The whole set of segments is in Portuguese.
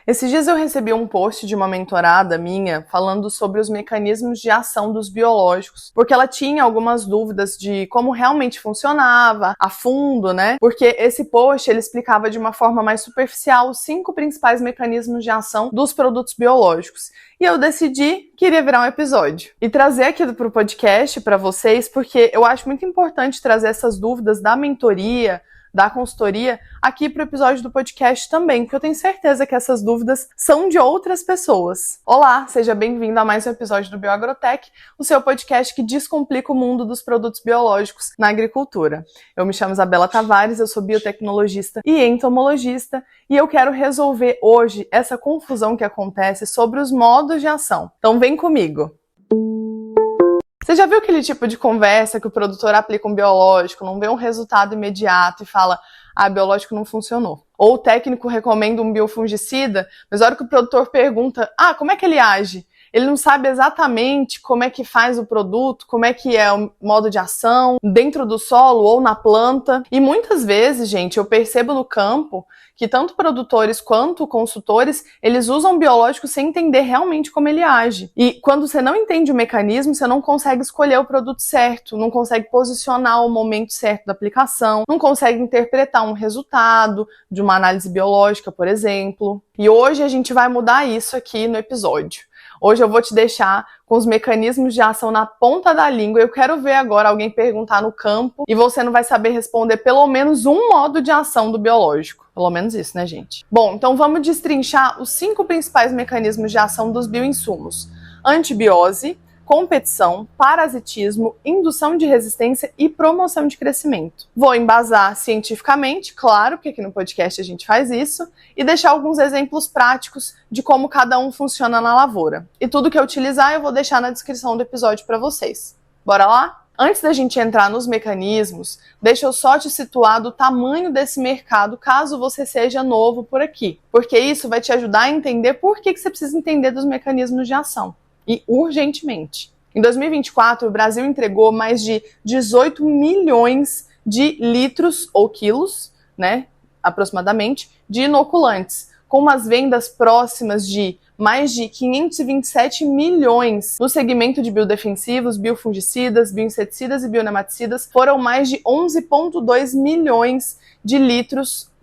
Esses dias eu recebi um post de uma mentorada minha falando sobre os mecanismos de ação dos biológicos, porque ela tinha algumas dúvidas de como realmente funcionava, a fundo, né? Porque esse post ele explicava de uma forma mais superficial os 5 principais mecanismos de ação dos produtos biológicos. E eu decidi que iria virar um episódio e trazer aqui pro podcast para vocês, porque eu acho muito importante trazer essas dúvidas da mentoria, da consultoria, aqui para o episódio do podcast também, porque eu tenho certeza que essas dúvidas são de outras pessoas. Olá, seja bem-vindo a mais um episódio do Bioagrotech, o seu podcast que descomplica o mundo dos produtos biológicos na agricultura. Eu me chamo Isabela Tavares, eu sou biotecnologista e entomologista, e eu quero resolver hoje essa confusão que acontece sobre os modos de ação. Então vem comigo! Você já viu aquele tipo de conversa que o produtor aplica um biológico, não vê um resultado imediato e fala, biológico não funcionou? Ou o técnico recomenda um biofungicida, mas na hora que o produtor pergunta, como é que ele age? Ele não sabe exatamente como é que faz o produto, como é que é o modo de ação, dentro do solo ou na planta. E muitas vezes, gente, eu percebo no campo que tanto produtores quanto consultores, eles usam biológicos sem entender realmente como ele age. E quando você não entende o mecanismo, você não consegue escolher o produto certo, não consegue posicionar o momento certo da aplicação, não consegue interpretar um resultado de uma análise biológica, por exemplo. E hoje a gente vai mudar isso aqui no episódio. Hoje eu vou te deixar com os mecanismos de ação na ponta da língua. Eu quero ver agora alguém perguntar no campo e você não vai saber responder pelo menos um modo de ação do biológico. Pelo menos isso, né, gente? Bom, então vamos destrinchar os 5 principais mecanismos de ação dos bioinsumos. Antibiose, competição, parasitismo, indução de resistência e promoção de crescimento. Vou embasar cientificamente, claro, porque aqui no podcast a gente faz isso, e deixar alguns exemplos práticos de como cada um funciona na lavoura. E tudo que eu utilizar eu vou deixar na descrição do episódio para vocês. Bora lá? Antes da gente entrar nos mecanismos, deixa eu só te situar do tamanho desse mercado caso você seja novo por aqui, porque isso vai te ajudar a entender por que você precisa entender dos mecanismos de ação. E urgentemente. Em 2024, o Brasil entregou mais de 18 milhões de litros ou quilos, né, aproximadamente, de inoculantes, com umas vendas próximas de mais de 527 milhões no segmento de biodefensivos, biofungicidas, bioinseticidas e bionematicidas. Foram mais de 11,2 milhões de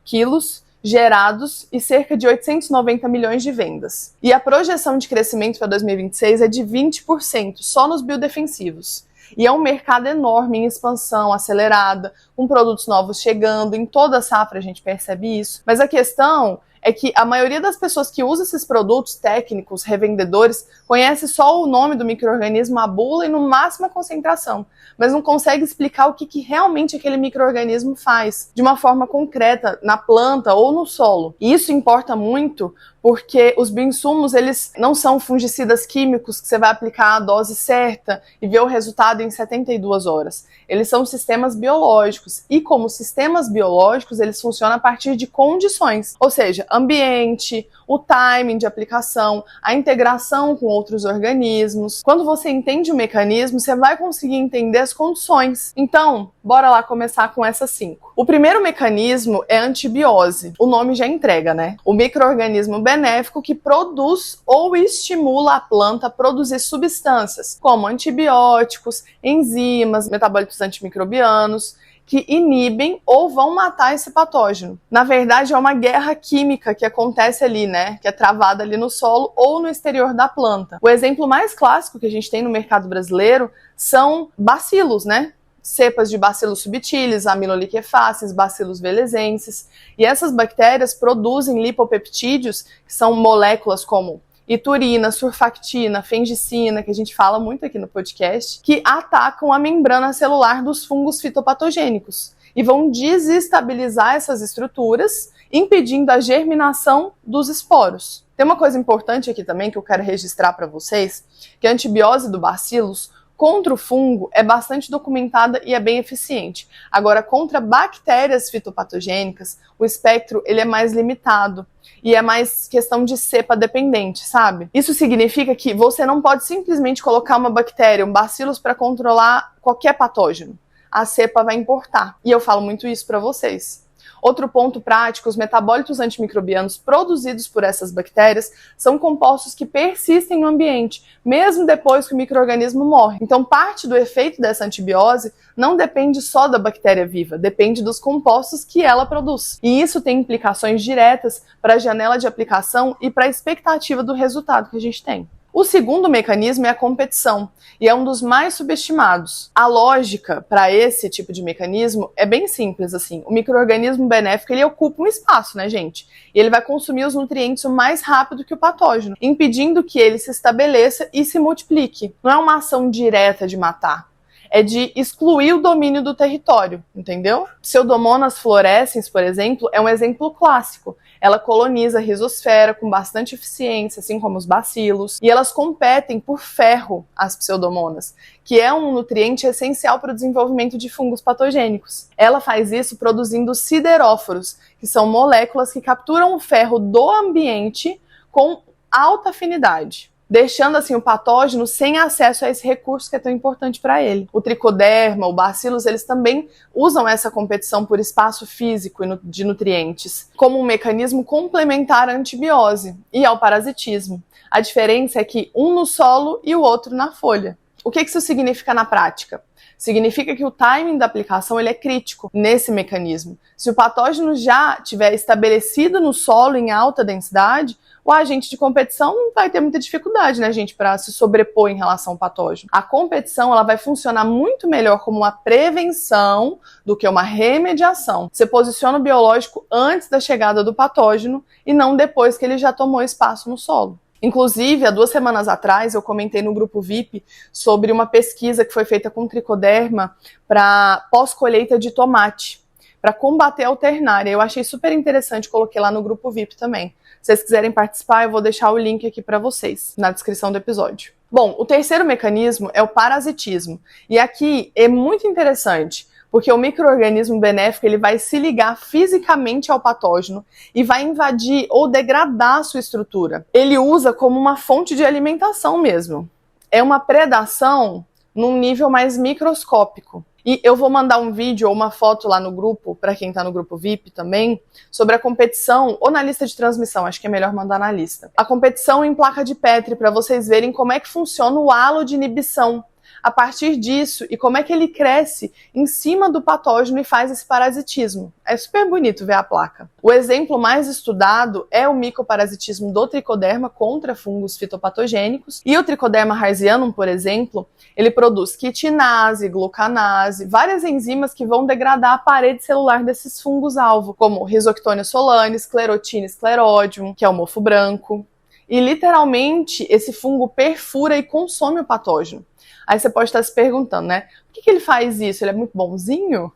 quilos gerados e cerca de 890 milhões de vendas. E a projeção de crescimento para 2026 é de 20% só nos biodefensivos. E é um mercado enorme, em expansão acelerada, com produtos novos chegando, em toda a safra a gente percebe isso. Mas a questão é que a maioria das pessoas que usa esses produtos técnicos, revendedores, conhece só o nome do micro-organismo, a bula e no máximo a concentração, mas não consegue explicar o que realmente aquele micro-organismo faz, de uma forma concreta, na planta ou no solo. E isso importa muito porque os bioinsumos, eles não são fungicidas químicos que você vai aplicar a dose certa e ver o resultado em 72 horas. Eles são sistemas biológicos e como sistemas biológicos, eles funcionam a partir de condições, ou seja, ambiente, o timing de aplicação, a integração com outros organismos. Quando você entende o mecanismo, você vai conseguir entender as condições. Então, bora lá começar com essas 5. O primeiro mecanismo é a antibiose. O nome já entrega, né? O micro-organismo benéfico que produz ou estimula a planta a produzir substâncias, como antibióticos, enzimas, metabólitos antimicrobianos, que inibem ou vão matar esse patógeno. Na verdade, é uma guerra química que acontece ali, né? Que é travada ali no solo ou no exterior da planta. O exemplo mais clássico que a gente tem no mercado brasileiro são bacilos, né? Cepas de Bacillus subtilis, amiloliquefaces, Bacillus velezenses. E essas bactérias produzem lipopeptídeos, que são moléculas como iturina, surfactina, fengicina, que a gente fala muito aqui no podcast, que atacam a membrana celular dos fungos fitopatogênicos e vão desestabilizar essas estruturas, impedindo a germinação dos esporos. Tem uma coisa importante aqui também que eu quero registrar para vocês, que a antibiose do bacilos contra o fungo é bastante documentada e é bem eficiente. Agora, contra bactérias fitopatogênicas, o espectro ele é mais limitado e é mais questão de cepa dependente, sabe? Isso significa que você não pode simplesmente colocar uma bactéria, um bacillus, para controlar qualquer patógeno. A cepa vai importar. E eu falo muito isso para vocês. Outro ponto prático, os metabólitos antimicrobianos produzidos por essas bactérias são compostos que persistem no ambiente, mesmo depois que o micro-organismo morre. Então, parte do efeito dessa antibiose não depende só da bactéria viva, depende dos compostos que ela produz. E isso tem implicações diretas para a janela de aplicação e para a expectativa do resultado que a gente tem. O segundo mecanismo é a competição, e é um dos mais subestimados. A lógica para esse tipo de mecanismo é bem simples, assim. O micro-organismo benéfico, ele ocupa um espaço, né, gente? E ele vai consumir os nutrientes o mais rápido que o patógeno, impedindo que ele se estabeleça e se multiplique. Não é uma ação direta de matar. É de excluir o domínio do território, entendeu? Pseudomonas fluorescens, por exemplo, é um exemplo clássico. Ela coloniza a rizosfera com bastante eficiência, assim como os bacilos, e elas competem por ferro, as pseudomonas, que é um nutriente essencial para o desenvolvimento de fungos patogênicos. Ela faz isso produzindo sideróforos, que são moléculas que capturam o ferro do ambiente com alta afinidade, deixando assim o patógeno sem acesso a esse recurso que é tão importante para ele. O tricoderma, o bacillus, eles também usam essa competição por espaço físico de nutrientes como um mecanismo complementar à antibiose e ao parasitismo. A diferença é que um no solo e o outro na folha. O que isso significa na prática? Significa que o timing da aplicação ele é crítico nesse mecanismo. Se o patógeno já estiver estabelecido no solo em alta densidade, o agente de competição vai ter muita dificuldade, né, gente, para se sobrepor em relação ao patógeno. A competição ela vai funcionar muito melhor como uma prevenção do que uma remediação. Você posiciona o biológico antes da chegada do patógeno e não depois que ele já tomou espaço no solo. Inclusive, há 2 semanas atrás, eu comentei no grupo VIP sobre uma pesquisa que foi feita com tricoderma para pós-colheita de tomate, para combater a alternária. Eu achei super interessante, coloquei lá no grupo VIP também. Se vocês quiserem participar, eu vou deixar o link aqui para vocês, na descrição do episódio. Bom, o terceiro mecanismo é o parasitismo. E aqui é muito interessante, porque o micro-organismo benéfico ele vai se ligar fisicamente ao patógeno e vai invadir ou degradar a sua estrutura. Ele usa como uma fonte de alimentação mesmo. É uma predação num nível mais microscópico. E eu vou mandar um vídeo ou uma foto lá no grupo, para quem está no grupo VIP também, sobre a competição, ou na lista de transmissão, acho que é melhor mandar na lista. A competição em placa de Petri, para vocês verem como é que funciona o halo de inibição a partir disso e como é que ele cresce em cima do patógeno e faz esse parasitismo. É super bonito ver a placa. O exemplo mais estudado é o micoparasitismo do tricoderma contra fungos fitopatogênicos, e o tricoderma harzianum, por exemplo, ele produz quitinase, glucanase, várias enzimas que vão degradar a parede celular desses fungos-alvo, como Rhizoctonia solane, Sclerotinia sclerotium, que é o mofo branco. E literalmente esse fungo perfura e consome o patógeno. Aí você pode estar se perguntando, né? Por que ele faz isso? Ele é muito bonzinho?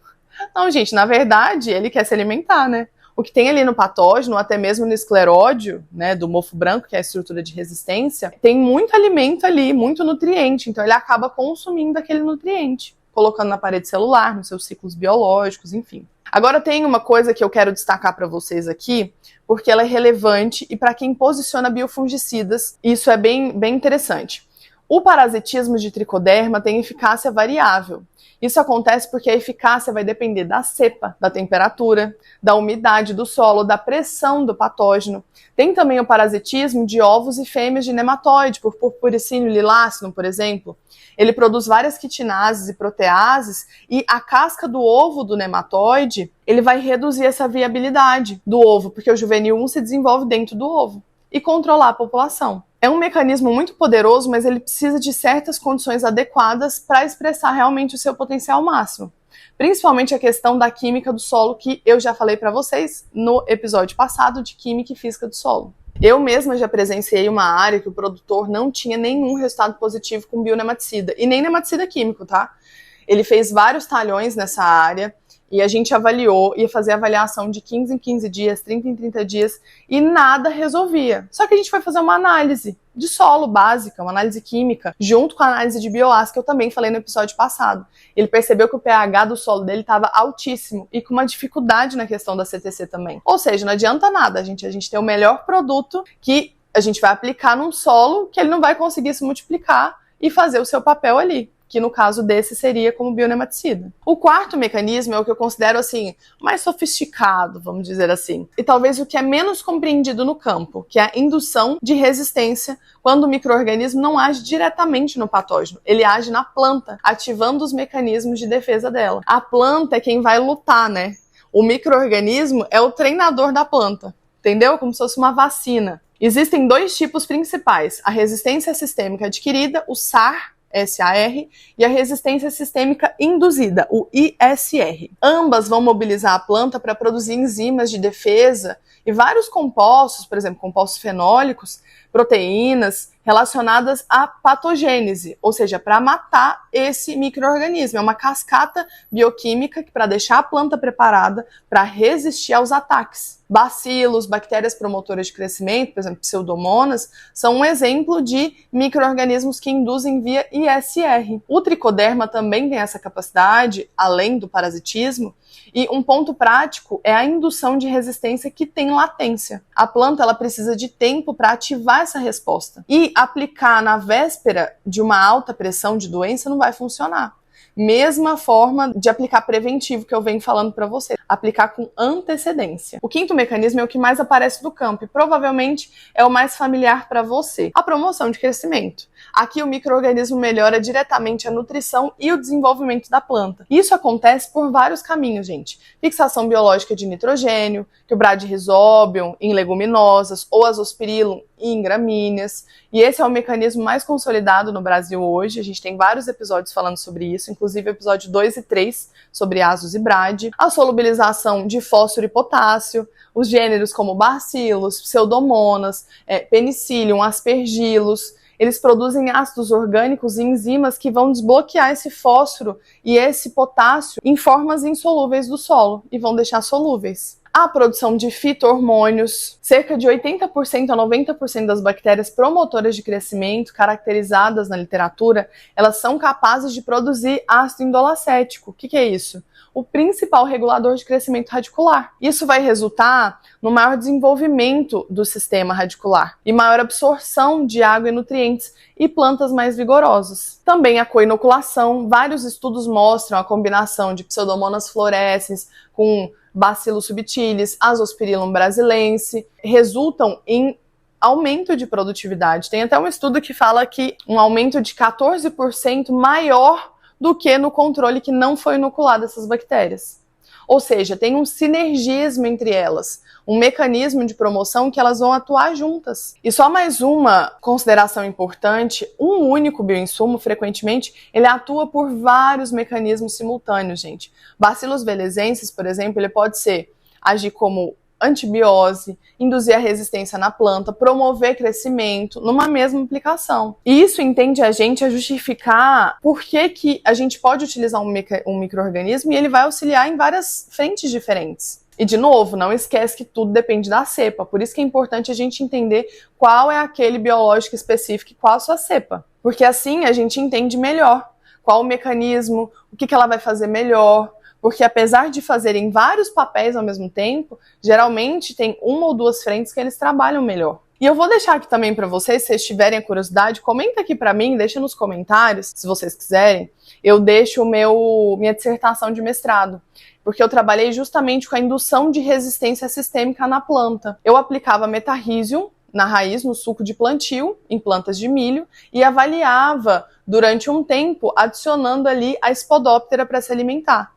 Não, gente, na verdade, ele quer se alimentar, né? O que tem ali no patógeno, até mesmo no escleródio, né, do mofo branco, que é a estrutura de resistência, tem muito alimento ali, muito nutriente, então ele acaba consumindo aquele nutriente, colocando na parede celular, nos seus ciclos biológicos, enfim. Agora tem uma coisa que eu quero destacar para vocês aqui, porque ela é relevante e para quem posiciona biofungicidas, isso é bem interessante. O parasitismo de tricoderma tem eficácia variável. Isso acontece porque a eficácia vai depender da cepa, da temperatura, da umidade do solo, da pressão do patógeno. Tem também o parasitismo de ovos e fêmeas de nematóide, por Purpuricínio lilacino, por exemplo. Ele produz várias quitinases e proteases e a casca do ovo do nematóide, ele vai reduzir essa viabilidade do ovo, porque o juvenil 1 se desenvolve dentro do ovo, e controlar a população. É um mecanismo muito poderoso, mas ele precisa de certas condições adequadas para expressar realmente o seu potencial máximo. Principalmente a questão da química do solo, que eu já falei para vocês no episódio passado de Química e Física do Solo. Eu mesma já presenciei uma área que o produtor não tinha nenhum resultado positivo com bionematicida, e nem nematicida químico, tá? Ele fez vários talhões nessa área, e a gente avaliou, ia fazer avaliação de 15 em 15 dias, 30 em 30 dias, e nada resolvia. Só que a gente foi fazer uma análise de solo básica, uma análise química, junto com a análise de bioás, que eu também falei no episódio passado. Ele percebeu que o pH do solo dele estava altíssimo, e com uma dificuldade na questão da CTC também. Ou seja, não adianta nada a gente ter o melhor produto que a gente vai aplicar num solo que ele não vai conseguir se multiplicar e fazer o seu papel ali. que no caso desse seria como bionematicida. O quarto mecanismo é o que eu considero assim mais sofisticado, vamos dizer assim, e talvez o que é menos compreendido no campo, que é a indução de resistência quando o micro-organismo não age diretamente no patógeno, ele age na planta, ativando os mecanismos de defesa dela. A planta é quem vai lutar, né? O micro-organismo é o treinador da planta, entendeu? Como se fosse uma vacina. Existem dois tipos principais, a resistência sistêmica adquirida, o SAR, SAR, e a resistência sistêmica induzida, o ISR. Ambas vão mobilizar a planta para produzir enzimas de defesa e vários compostos, por exemplo, compostos fenólicos, proteínas, relacionadas à patogênese, ou seja, para matar esse micro-organismo. É uma cascata bioquímica que para deixar a planta preparada para resistir aos ataques. Bacilos, bactérias promotoras de crescimento, por exemplo, pseudomonas, são um exemplo de micro-organismos que induzem via ISR. O tricoderma também tem essa capacidade, além do parasitismo, e um ponto prático é a indução de resistência que tem latência. A planta ela precisa de tempo para ativar essa resposta. E aplicar na véspera de uma alta pressão de doença não vai funcionar. Mesma forma de aplicar preventivo que eu venho falando para você, aplicar com antecedência. O quinto mecanismo é o que mais aparece do campo e provavelmente é o mais familiar para você, a promoção de crescimento. Aqui o micro-organismo melhora diretamente a nutrição e o desenvolvimento da planta. Isso acontece por vários caminhos, gente. Fixação biológica de nitrogênio, que o Bradyrhizobium em leguminosas ou Azospirillum em gramíneas. E esse é o mecanismo mais consolidado no Brasil hoje. A gente tem vários episódios falando sobre isso, inclusive o episódio 2 e 3 sobre Azos e Brad. A solubilização de fósforo e potássio, os gêneros como Bacillus, Pseudomonas, Penicillium, Aspergillus. Eles produzem ácidos orgânicos e enzimas que vão desbloquear esse fósforo e esse potássio em formas insolúveis do solo e vão deixar solúveis. A produção de fito-hormônios, cerca de 80% a 90% das bactérias promotoras de crescimento, caracterizadas na literatura, elas são capazes de produzir ácido indolacético. O que é isso? O principal regulador de crescimento radicular. Isso vai resultar no maior desenvolvimento do sistema radicular e maior absorção de água e nutrientes e plantas mais vigorosas. Também a coinoculação. Vários estudos mostram a combinação de Pseudomonas fluorescens com Bacillus subtilis, Azospirillum brasilense, resultam em aumento de produtividade. Tem até um estudo que fala que um aumento de 14% maior do que no controle que não foi inoculado essas bactérias. Ou seja, tem um sinergismo entre elas, um mecanismo de promoção que elas vão atuar juntas. E só mais uma consideração importante, um único bioinsumo, frequentemente, ele atua por vários mecanismos simultâneos, gente. Bacillus velezensis, por exemplo, ele pode agir como antibiose, induzir a resistência na planta, promover crescimento numa mesma aplicação. E isso entende a gente a justificar por que a gente pode utilizar um micro-organismo e ele vai auxiliar em várias frentes diferentes. E, de novo, não esquece que tudo depende da cepa. Por isso que é importante a gente entender qual é aquele biológico específico e qual a sua cepa. Porque assim a gente entende melhor qual o mecanismo, o que ela vai fazer melhor. Porque apesar de fazerem vários papéis ao mesmo tempo, geralmente tem uma ou duas frentes que eles trabalham melhor. E eu vou deixar aqui também para vocês, se vocês tiverem a curiosidade, comenta aqui para mim, deixa nos comentários, se vocês quiserem, eu deixo minha dissertação de mestrado. Porque eu trabalhei justamente com a indução de resistência sistêmica na planta. Eu aplicava metarrhizium na raiz, no suco de plantio, em plantas de milho, e avaliava durante um tempo, adicionando ali a Spodoptera para se alimentar.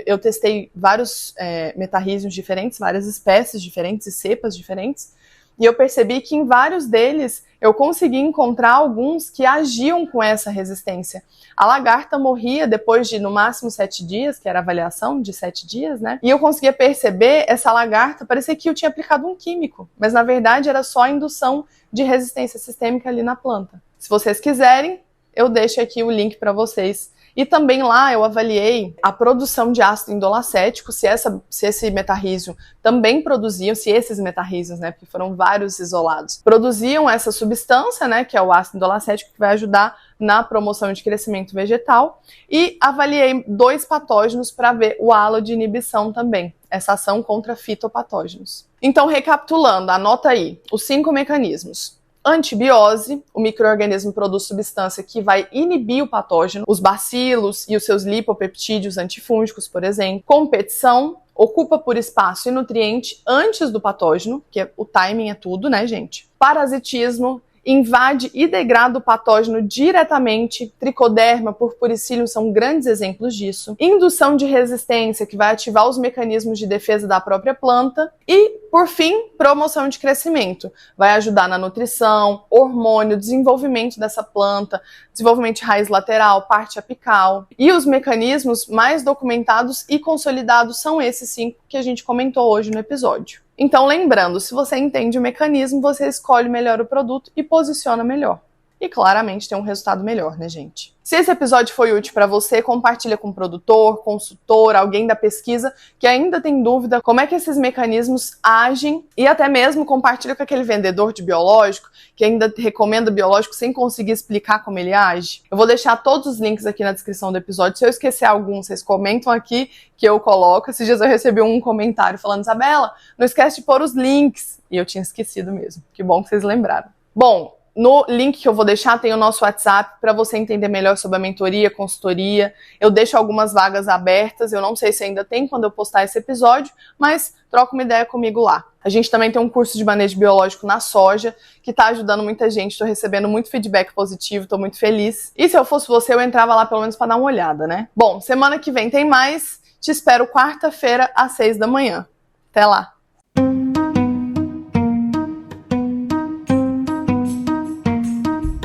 Eu testei vários metarrhiziums diferentes, várias espécies diferentes e cepas diferentes, e eu percebi que em vários deles eu consegui encontrar alguns que agiam com essa resistência. A lagarta morria depois de no máximo 7 dias, que era a avaliação de 7 dias, né? E eu conseguia perceber essa lagarta, parecia que eu tinha aplicado um químico, mas na verdade era só a indução de resistência sistêmica ali na planta. Se vocês quiserem, eu deixo aqui o link para vocês. E também lá eu avaliei a produção de ácido indolacético, se esse metarrhizio também produziam, se esses metarrhizios, né, porque foram vários isolados, produziam essa substância, né, que é o ácido indolacético, que vai ajudar na promoção de crescimento vegetal, e avaliei 2 patógenos para ver o halo de inibição também, essa ação contra fitopatógenos. Então, recapitulando, anota aí, os 5 mecanismos. Antibiose, o micro-organismo produz substância que vai inibir o patógeno, os bacilos e os seus lipopeptídeos antifúngicos, por exemplo. Competição, ocupa por espaço e nutriente antes do patógeno, que o timing é tudo, né, gente? Parasitismo, invade e degrada o patógeno diretamente. Tricoderma, purpuricílio são grandes exemplos disso. Indução de resistência, que vai ativar os mecanismos de defesa da própria planta. E, por fim, promoção de crescimento. Vai ajudar na nutrição, hormônio, desenvolvimento dessa planta, desenvolvimento de raiz lateral, parte apical. E os mecanismos mais documentados e consolidados são esses 5 que a gente comentou hoje no episódio. Então, lembrando, se você entende o mecanismo, você escolhe melhor o produto e posiciona melhor. E claramente tem um resultado melhor, né, gente? Se esse episódio foi útil para você, compartilha com o produtor, consultor, alguém da pesquisa que ainda tem dúvida como é que esses mecanismos agem, e até mesmo compartilha com aquele vendedor de biológico que ainda recomenda biológico sem conseguir explicar como ele age. Eu vou deixar todos os links aqui na descrição do episódio. Se eu esquecer algum, vocês comentam aqui que eu coloco. Esses dias eu recebi um comentário falando: Isabela, não esquece de pôr os links. E eu tinha esquecido mesmo. Que bom que vocês lembraram. Bom, no link que eu vou deixar tem o nosso WhatsApp para você entender melhor sobre a mentoria, consultoria. Eu deixo algumas vagas abertas, eu não sei se ainda tem quando eu postar esse episódio, mas troca uma ideia comigo lá. A gente também tem um curso de manejo biológico na soja, que está ajudando muita gente, estou recebendo muito feedback positivo, estou muito feliz. E se eu fosse você, eu entrava lá pelo menos para dar uma olhada, né? Bom, semana que vem tem mais, te espero quarta-feira às 6 da manhã. Até lá!